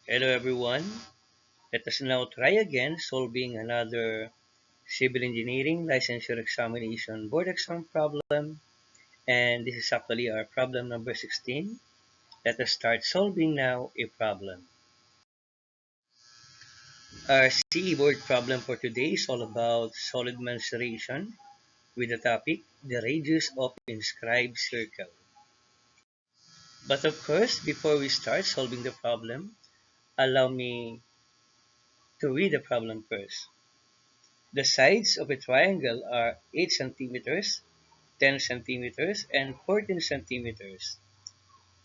Hello everyone. Let us now try again solving another civil engineering licensure examination board exam problem. And this is actually our problem number 16. Let us start solving now a problem. Our CE board problem for today is all about solid mensuration with the topic the radius of inscribed circle. But of course, before we start solving the problem, allow me to read the problem first. The sides of a triangle are 8 centimeters, 10 centimeters, and 14 centimeters.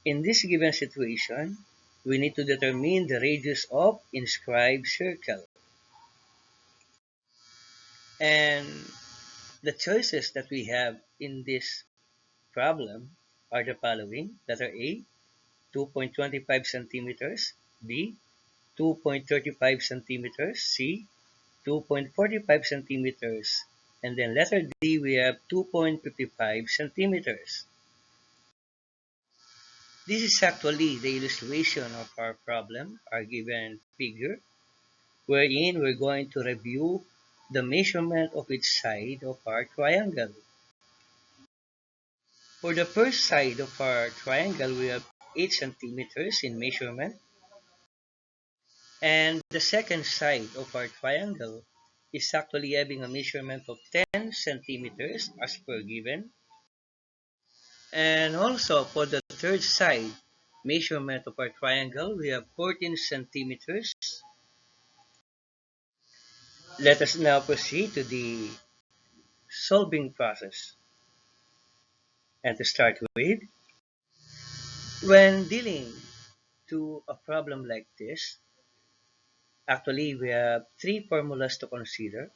In this given situation, we need to determine the radius of inscribed circle. And the choices that we have in this problem are the following. Letter A, 2.25 centimeters, B, 2.35 centimeters, C, 2.45 centimeters, and then letter D, we have 2.55 centimeters. This is actually the illustration of our problem, our given figure, wherein we're going to review the measurement of each side of our triangle. For the first side of our triangle, we have 8 centimeters in measurement, and the second side of our triangle is actually having a measurement of 10 centimeters as per given. And also for the third side measurement of our triangle, we have 14 centimeters. Let us now proceed to the solving process. And to start with, when dealing to a problem like this, actually we have three formulas to consider.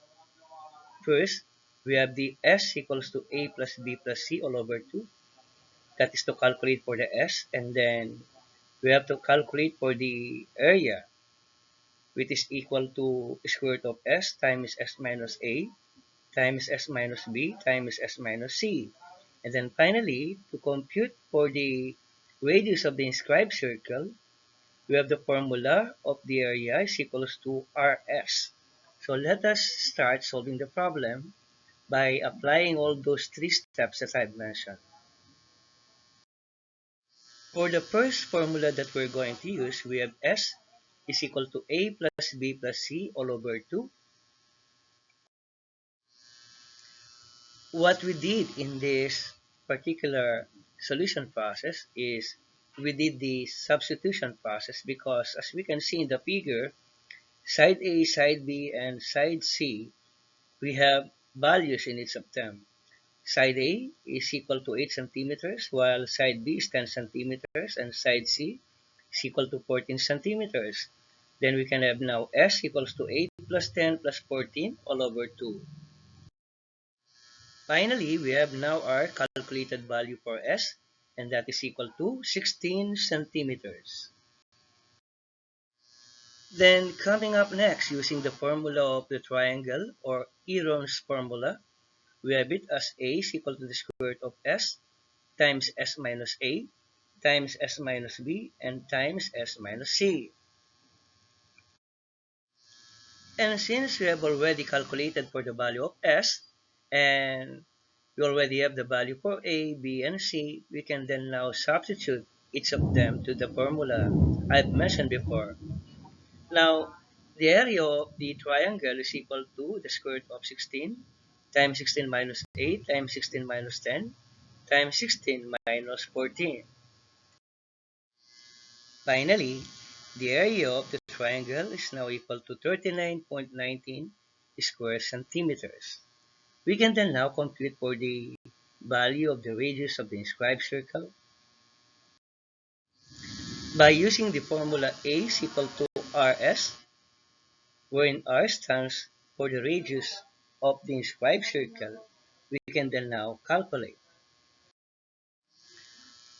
First, we have the S equals to A plus B plus C all over 2. That is to calculate for the S. And then we have to calculate for the area, which is equal to square root of S times S minus A times S minus B times S minus C. And then finally, to compute for the radius of the inscribed circle, we have the formula of the area is equals to RS. So let us start solving the problem by applying all those three steps that I've mentioned. For the first formula that we're going to use, we have S is equal to A plus B plus C all over 2. What we did in this particular solution process is we did the substitution process because as we can see in the figure, side A, side B, and side C, we have values in each of them. Side A is equal to 8 centimeters, while side B is 10 centimeters, and side C is equal to 14 centimeters. Then we can have now S equals to 8 plus 10 plus 14 all over 2. Finally, we have now our calculated value for S, and that is equal to 16 centimeters. Then coming up next, using the formula of the triangle or Aron's formula, we have it as A is equal to the square root of S times S minus A times S minus B and times S minus C. And since we have already calculated for the value of S and we already have the value for A, B, and C, we can then now substitute each of them to the formula I've mentioned before. Now, the area of the triangle is equal to the square root of 16 times 16 minus 8 times 16 minus 10 times 16 minus 14. Finally, the area of the triangle is now equal to 39.19 square centimeters. We can then now compute for the value of the radius of the inscribed circle by using the formula A is equal to RS, wherein R stands for the radius of the inscribed circle. We can then now calculate.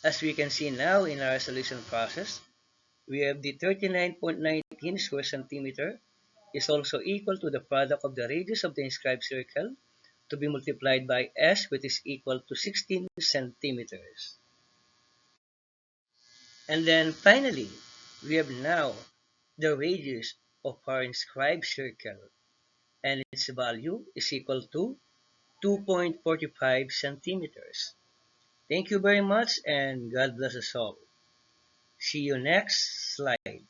As we can see now in our solution process, we have the 39.19 square centimeter is also equal to the product of the radius of the inscribed circle to be multiplied by S, which is equal to 16 centimeters. And then finally, we have now the radius of our inscribed circle, and its value is equal to 2.45 centimeters. Thank you very much and God bless us all. See you next slide.